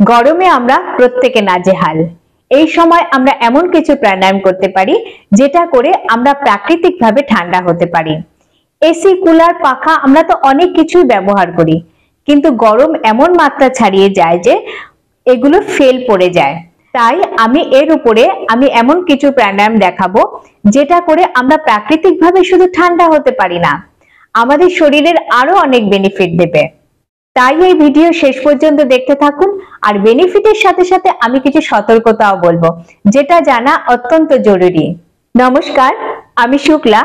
গরমে আমরা প্রত্যেকে নাজেহাল। এই সময় আমরা এমন কিছু প্রাণায়াম করতে পারি যেটা করে আমরা প্রাকৃতিকভাবে ঠান্ডা হতে পারি। এসি, কুলার, পাখা আমরা তো অনেক কিছুই ব্যবহার করি, কিন্তু গরম এমন মাত্রা ছাড়িয়ে যায় যে এগুলো ফেল পড়ে যায়। তাই আমি এর উপরে এমন কিছু প্রাণায়াম দেখাবো যেটা করে আমরা প্রাকৃতিকভাবে শুধু ঠান্ডা হতে পারি না, আমাদের শরীরের আরো অনেক বেনিফিট দেবে। তাই এই ভিডিও শেষ পর্যন্ত দেখতে থাকুন। আর বেনিফিটের সাথে সাথে আমি কিছু সতর্কতাও বলবো, যেটা জানা অত্যন্ত জরুরি। নমস্কার, আমি শুক্লা।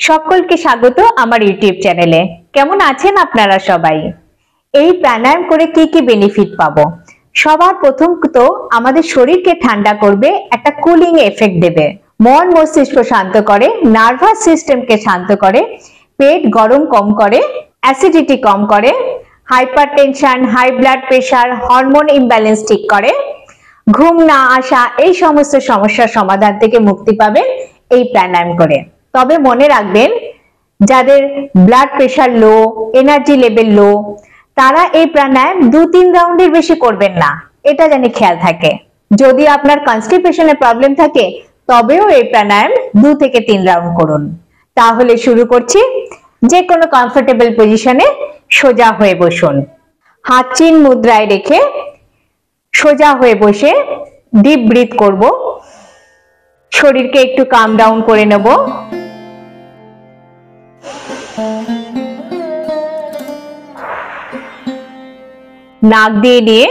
সকলকে স্বাগত আমার ইউটিউব চ্যানেলে। কেমন আছেন আপনারা সবাই? এই প্রাণায়াম করে কি কি বেনিফিট পাবো? সবার প্রথম তো আমাদের শরীরকে ঠান্ডা করবে, একটা কুলিং এফেক্ট দেবে, মন মস্তিষ্ক শান্ত করে, নার্ভাস সিস্টেমকে শান্ত করে, পেট গরম কম করে, অ্যাসিডিটি কম করে, hypertension, high blood pressure, hormone imbalance ঠিক করে, ঘুম না আসা, এই সমস্ত সমস্যার সমাধান থেকে মুক্তি পাবেন এই প্রাণায়াম করে। তবে মনে রাখবেন, যাদের blood pressure low, energy level low, তারা এই প্রাণায়াম 2-3 রাউন্ডের বেশি করবেন না, এটা জানি খেয়াল থাকে। যদি আপনার কনস্টিপেশনের প্রবলেম থাকে তবেও এই প্রাণায়াম 2 থেকে 3 রাউন্ড করুন। তাহলে শুরু করছি। যে কোনো কমফোর্টেবল পজিশনে সোজা হয়ে বসুন। হাত চিন মুদ্রায় রেখে সোজা হয়ে বসে ডিপ ব্রিথ করব। শরীরকে একটু কাম ডাউন করে নেব। নাক দিয়ে নিয়ে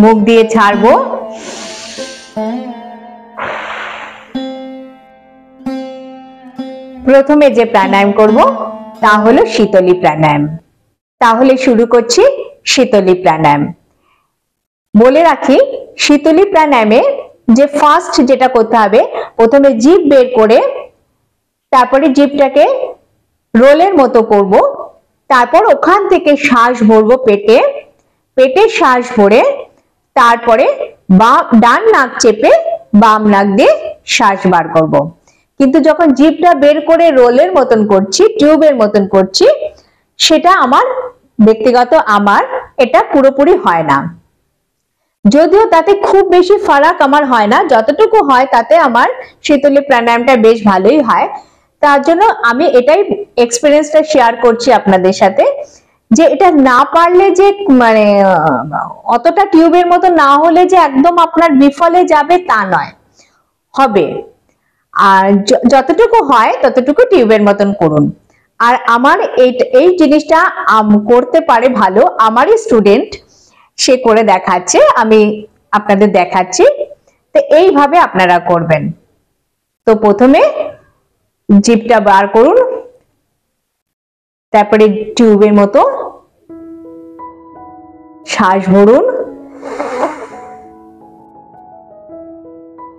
মুখ দিয়ে ছাড়বো। প্রথমে যে প্রাণায়াম করব তা হলো শীতলী প্রাণায়াম। তাহলে শুরু করছি শীতলী প্রাণায়াম। বলে রাখি, শীতলী প্রাণায়ামে যে ফার্স্ট যেটা করতে হবে, প্রথমে জিভ বের করে তারপরে জিভটাকে রোলের মতো করব, তারপর ওখান থেকে শ্বাস ভরবো পেটে, পেটে শ্বাস ভরে তারপরে ডান নাক চেপে বাম নাক দিয়ে শ্বাস বার করব। কিন্তু যখন জিভটা বের করে রোলের মতন করছি, টিউবের মতন করছি, সেটা আমার ব্যক্তিগত এটা পুরোপুরি হয় না। যদিও তাতে খুব বেশি ফারাক আমার হয় না, যতটুকু হয় তাতে আমার শীতলী প্রাণায়ামটা বেশ ভালোই হয়। তার জন্য আমি এটাই এক্সপিরিয়েন্সটা শেয়ার করছি আপনাদের সাথে, যে এটা না পারলে যে মানে অতটা টিউবের মতো না হলে যে একদম আপনার বিফলে যাবে তা নয়, হবে। আর যতটুকু হয় ততটুকু টিউবের মতন করুন। আর আমার এই জিনিসটা করতে পারে ভালো আমারই স্টুডেন্ট, সে করে দেখাচ্ছে, আমি আপনাদের দেখাচ্ছি। তো এইভাবে আপনারা করবেন। তো প্রথমে জিভটা বার করুন, তারপরে টিউবের মতো শ্বাস ভরুন,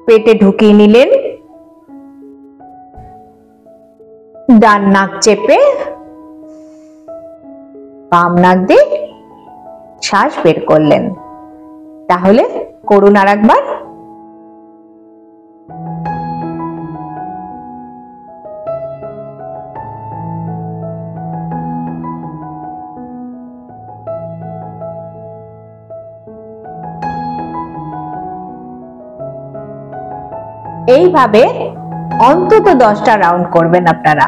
পেটে ঢুকিয়ে নিলেন, ডান নাক চেপে বাম নাক দিয়ে শ্বাস বের করলেন। তাহলে করুন আর একবার। এইভাবে অন্তত 10টা রাউন্ড করবেন আপনারা।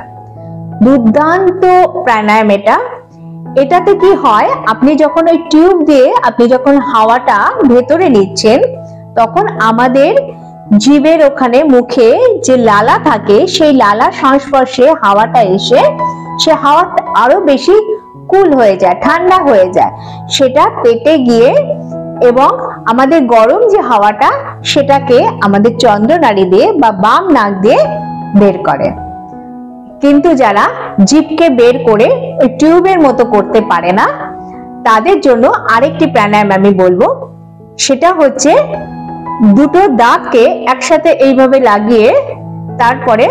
দুর্দান্ত প্রাণায়াম এটা। এটাতে কি হয়, আপনি যখন ওই টিউব দিয়ে আপনি যখন হাওয়াটা ভেতরে নিচ্ছেন, তখন আমাদের জিভের ওখানে মুখে যে লালা থাকে, সেই লালা সংস্পর্শে হাওয়াটা এসে সে হাওয়াটা আরো বেশি কুল হয়ে যায়, ঠান্ডা হয়ে যায়। সেটা পেটে গিয়ে এবং আমাদের গরম যে হাওয়াটা সেটাকে আমাদের চন্দ্রনাড়ি দিয়ে বা বাম নাক দিয়ে বের করে। কিন্তু যারা জিভকে বের করে ওই টিউবের মতো করতে পারে না, তাদের জন্য আরেকটি প্রাণায়াম আমি বলবো। সেটা হচ্ছে দুটো দাঁতকে একসাথে এইভাবে লাগিয়ে তারপরে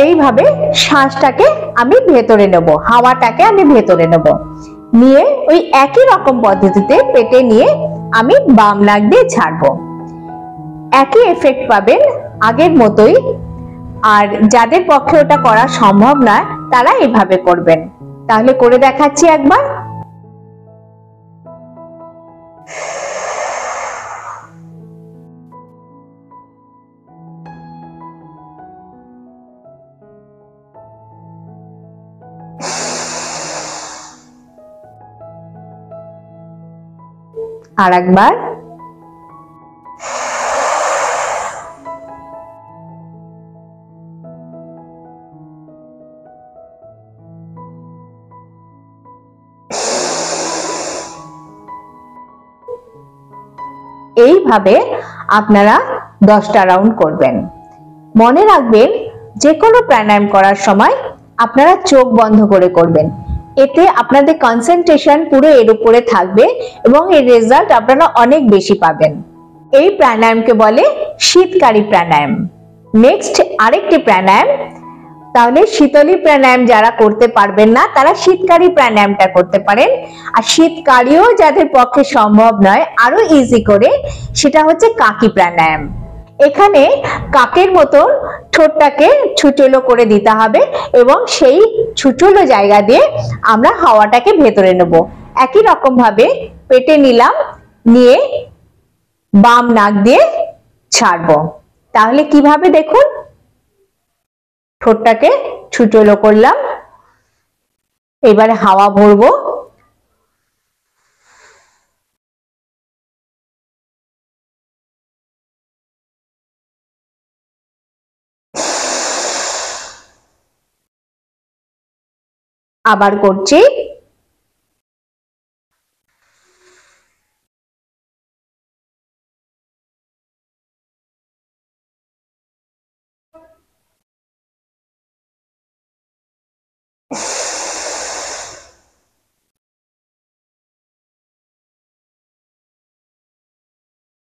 এইভাবে শ্বাসটাকে আমি ভেতরে নেব, হাওয়াটাকে আমি ভেতরে নেব, নিয়ে ওই একই রকম পদ্ধতিতে পেটে নিয়ে আমি বাম নাক দিয়ে ছাড়বো। একই এফেক্ট পাবেন আগের মতোই। আর যাদের পক্ষে ওটা করা সম্ভব নয় তারা এইভাবে করবেন। তাহলে করে দেখাচ্ছি একবার। আর একবার। এইভাবে আপনারা 10টা রাউন্ড করবেন। মনে রাখবেন যে কোনো প্রাণায়াম করার সময় আপনারা চোখ বন্ধ করে করবেন, এতে আপনাদের কনসেন্ট্রেশন পুরো এর উপরে থাকবে এবং এর রেজাল্ট আপনারা অনেক বেশি পাবেন। এই প্রাণায়ামকে বলে শীতকারী প্রাণায়াম। নেক্সট আরেকটি প্রাণায়াম, তাহলে শীতলী প্রাণায়াম যারা করতে পারবেন না তারা শীতকারী প্রাণায়ামটা করতে পারেন। আর শীতকারীও যাদের পক্ষে সম্ভব নয় আরো ইজি করে, সেটা হচ্ছে কাকি প্রাণায়াম। এখানে কাকের মতো ঠোঁটটাকে ছুচলো করে দিতে হবে এবং সেই ছুচলো জায়গা দিয়ে আমরা হাওয়াটাকে ভেতরে নেব। একই রকম ভাবে পেটে নিলাম, নিয়ে বাম নাক দিয়ে ছাড়বো। তাহলে কিভাবে দেখুন, ঠোঁটটাকে ছুচলো করলাম, এবারে হাওয়া ভরবো, আবার করছি,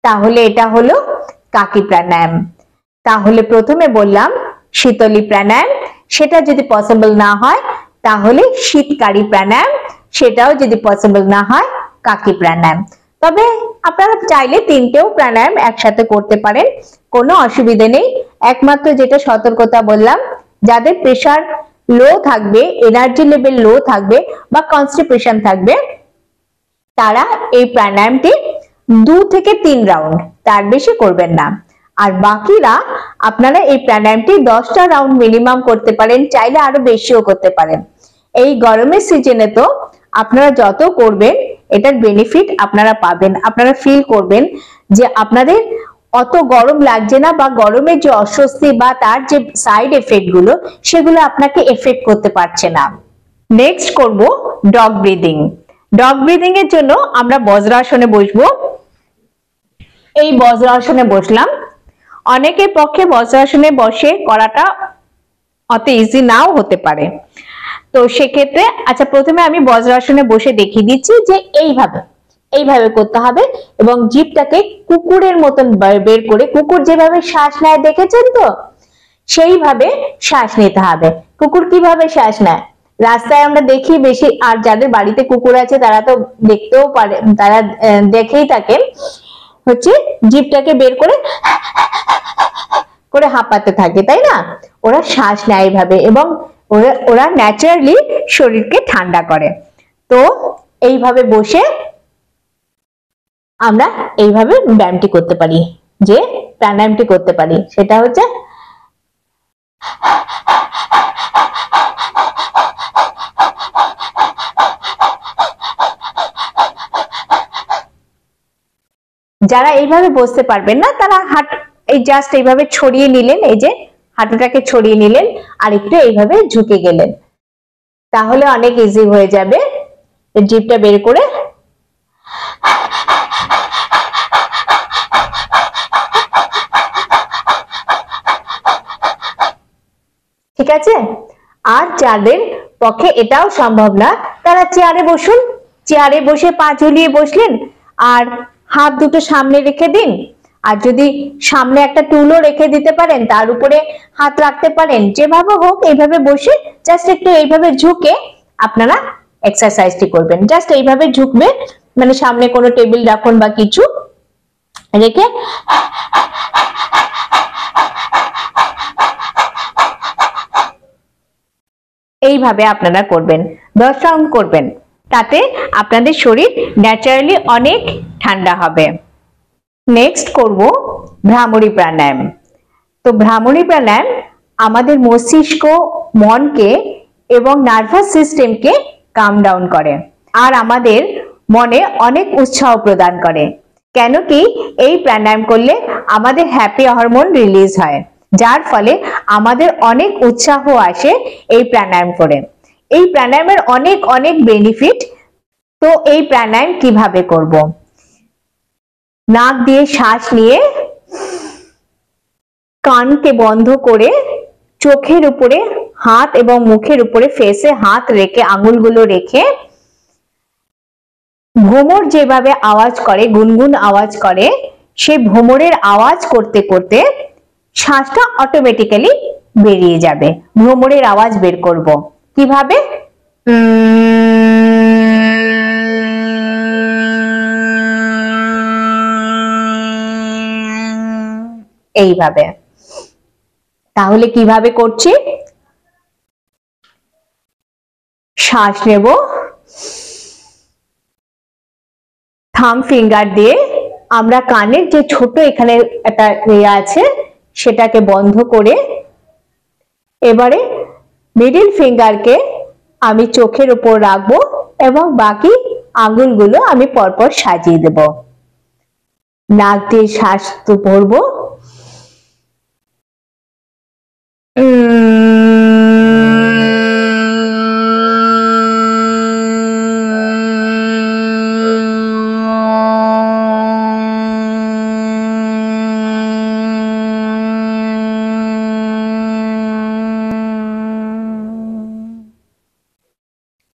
তাহলে এটা হলো কাকি প্রাণায়াম। তাহলে প্রথমে বললাম শীতলী প্রাণায়াম, সেটা যদি পসিবল না হয় তাহলে শীতকারী প্রাণায়াম, সেটাও যদি পসিবল না হয় কাকি প্রাণায়াম। তবে আপনারা চাইলে তিনটেও প্রাণায়াম একসাথে করতে পারেন, কোনো অসুবিধা নেই। একমাত্র যেটা সতর্কতা বললাম, যাদের প্রেসার লো থাকবে, এনার্জি লেভেল লো থাকবে বা কনস্টিপেশন থাকবে, তারা এই প্রাণায়ামটি 2 থেকে 3 রাউন্ড, তার বেশি করবেন না। আর বাকিরা আপনারা এই প্রাণায়ামটি 10টা রাউন্ড মিনিমাম করতে পারেন, চাইলে আরো বেশিও করতে পারেন। এই গরমের সিজনে তো আপনারা যত করবেন এটার বেনিফিট আপনারা পাবেন, আপনারা ফিল করবেন যে আপনাদের অত গরম লাগছে না, বা গরমের যে অস্বস্তি বা তার যে সাইড এফেক্ট গুলো সেগুলো আপনাকে এফেক্ট করতে পারছে না। নেক্সট করব ডগ ব্রিদিং। ডগ ব্রিদিং এর জন্য আমরা বজ্রাসনে বসবো। এই বজ্রাসনে বসলাম। অনেকের পক্ষে বজ্রাসনে বসে করাটা অত ইজি নাও হতে পারে, তো সেক্ষেত্রে আচ্ছা প্রথমে আমি বজ্রাসনে বসে দেখিয়ে দিচ্ছি যে এইভাবে করতে হবে এবং জিভটাকে কুকুরের মতন বের করে, কুকুর যেভাবে শ্বাস নেয় দেখেছেন তো, সেইভাবে শ্বাস নিতে হবে। কুকুর কিভাবে শ্বাস নেয় রাস্তায় আমরা দেখি বেশি, আর যাদের বাড়িতে কুকুর আছে তারা তো দেখতেও পারে, তারা দেখেই থাকেন, হচ্ছে জিভটাকে বের করে করে হাঁপাতে থাকে, তাই না? ওরা শ্বাস নেয় এইভাবে এবং ওরা ন্যাচারালি শরীরকে ঠান্ডা করে। তো এইভাবে বসে আমরা এইভাবে ব্যায়ামটি করতে পারি, যে প্রাণায়ামটি করতে পারি, সেটা হচ্ছে যারা এইভাবে বসতে পারবেন না তারা এই জাস্ট এইভাবে ছড়িয়ে নিলেন, এই যে হাঁটুটাকে ছড়িয়ে নিলেন আর একটু এইভাবে ঝুঁকে গেলেন, তাহলে অনেক ইজি হয়ে যাবে। জিভটা বের করে ঠিক আছে। আর যাদের পক্ষে এটাও সম্ভব না তারা চেয়ারে বসুন, চেয়ারে বসে পা ঝুলিয়ে বসলেন আর হাত দুটো সামনে রেখে দিন। আর যদি সামনে একটা টুলও রেখে দিতে পারেন তার উপরে হাত রাখতে পারেন, যেভাবে হোক এইভাবে বসে জাস্ট একটু এইভাবে ঝুঁকে আপনারা এক্সারসাইজটি করবেন। জাস্ট এইভাবে ঝুঁকবে, মানে সামনে কোনো টেবিল রাখুন বা কিছু রেখে এইভাবে আপনারা করবেন, 10 রাউন্ড করবেন, তাতে আপনাদের শরীর ন্যাচারালি অনেক ঠান্ডা হবে। নেক্সট করব ভ্রামরী প্রাণায়াম। তো ভ্রামরী প্রাণায়াম আমাদের মস্তিষ্ক, মনকে এবং নার্ভাস সিস্টেমকে কাম ডাউন করে আর আমাদের মনে অনেক উৎসাহ প্রদান করে। কেন কি এই প্রাণায়াম করলে আমাদের হ্যাপি হরমোন রিলিজ হয়, যার ফলে আমাদের অনেক উৎসাহ আসে এই প্রাণায়াম করে। এই প্রাণায়ামের অনেক অনেক বেনিফিট। তো এই প্রাণায়াম কিভাবে করব? নাক দিয়ে শ্বাস নিয়ে কানকে বন্ধ করে চোখের উপরে হাত এবং মুখের উপরে ফেসে হাত রেখে আঙুলগুলো রেখে ভ্রমর যেভাবে আওয়াজ করে, গুনগুন আওয়াজ করে, সেই ভ্রমরের আওয়াজ করতে করতে শ্বাসটা অটোমেটিক্যালি বেরিয়ে যাবে। ভ্রমরের আওয়াজ বের করব কিভাবে? এইভাবে। তাহলে কিভাবে করছি? শ্বাস নেব, থাম ফিঙ্গার দিয়ে আমরা কানের যে ছোট এখানে একটা ইয়ে আছে সেটাকে বন্ধ করে এবারে মিডল ফিঙ্গারকে আমি চোখের উপর রাখবো এবং বাকি আঙ্গুলগুলো আমি পরপর সাজিয়ে দেব। নাক দিয়ে শ্বাস তো ভরবো,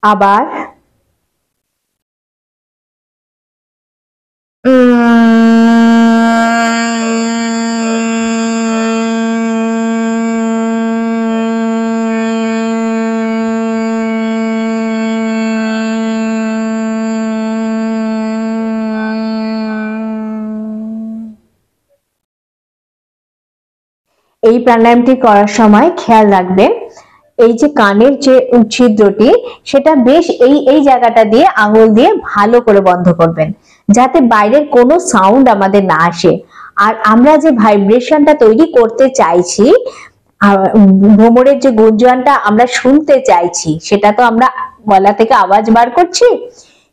আবার এই প্রাণায়ামটি করার সময় খেয়াল রাখবেন এই যে কানের যে ছিদ্রটি সেটা বেশ এই জায়গাটা দিয়ে আঙুল দিয়ে ভালো করে বন্ধ করবেন, যাতে বাইরের কোনো সাউন্ড আমাদের না আসে। আর আমরা যে ভাইব্রেশনটা তৈরি করতে চাইছি, ভ্রমরের যে গুঞ্জনটা আমরা শুনতে চাইছি, সেটা তো আমরা গলা থেকে আওয়াজ বার করছি,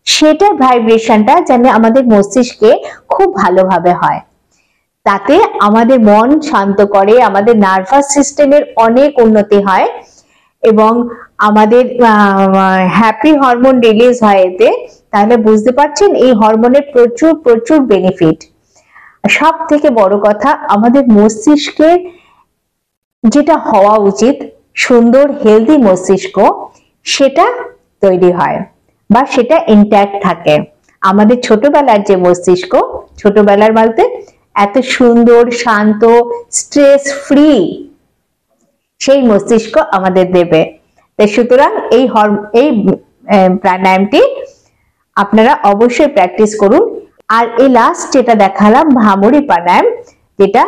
সেটার ভাইব্রেশনটা যেন আমাদের মস্তিষ্কে খুব ভালোভাবে হয়। তাতে আমাদের মন শান্ত করে, আমাদের নার্ভাস সিস্টেমের অনেক উন্নতি হয় এবং আমাদের হ্যাপি হরমোন রিলিজ হয় এতে। তাহলে বুঝতে পারছেন এই হরমোনের প্রচুর প্রচুর বেনিফিট। সব থেকে বড় কথা, আমাদের মস্তিষ্কের যেটা হওয়া উচিত সুন্দর হেলদি মস্তিষ্ক, সেটা তৈরি হয় বা সেটা ইনট্যাক্ট থাকে। আমাদের ছোটবেলার যে মস্তিষ্ক, ছোটবেলার বলতে এত সুন্দর শান্ত স্ট্রেস ফ্রি সেই মস্তিষ্ক আমাদের দেবে। তাই সুতরাং এই প্রাণায়ামটি আপনারা অবশ্যই প্র্যাকটিস করুন। আর এই লাস্ট যেটা দেখালাম ভ্রামরী প্রাণায়াম, যেটা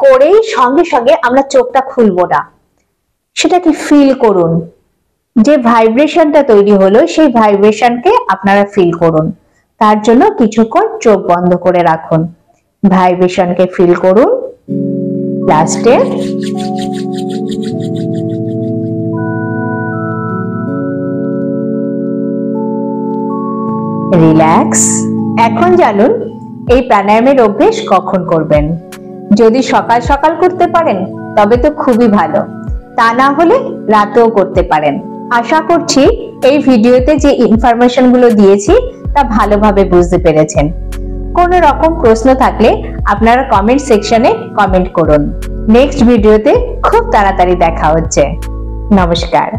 করেই সঙ্গে সঙ্গে আমরা চোখটা খুলবো না, সেটাকে ফিল করুন। যে ভাইব্রেশনটা তৈরি হলো সেই ভাইব্রেশনকে আপনারা ফিল করুন। তার জন্য কিছুক্ষণ চোখ বন্ধ করে রাখুন, ভাইব্রেশনকে ফিল করুন। লাস্টে রিল্যাক্স। এখন জানুন এই প্রাণায়ামের অভ্যেস কখন করবেন। যদি সকাল সকাল করতে পারেন তবে তো খুবই ভালো, তা না হলে রাতেও করতে পারেন। আশা করছি এই ভিডিওতে যে ইনফরমেশন গুলো দিয়েছি তা ভালোভাবে বুঝতে পেরেছেন। কোনো রকম প্রশ্ন থাকলে আপনারা কমেন্ট সেকশনে কমেন্ট করুন। নেক্সট ভিডিওতে খুব তাড়াতাড়ি দেখা হচ্ছে। নমস্কার।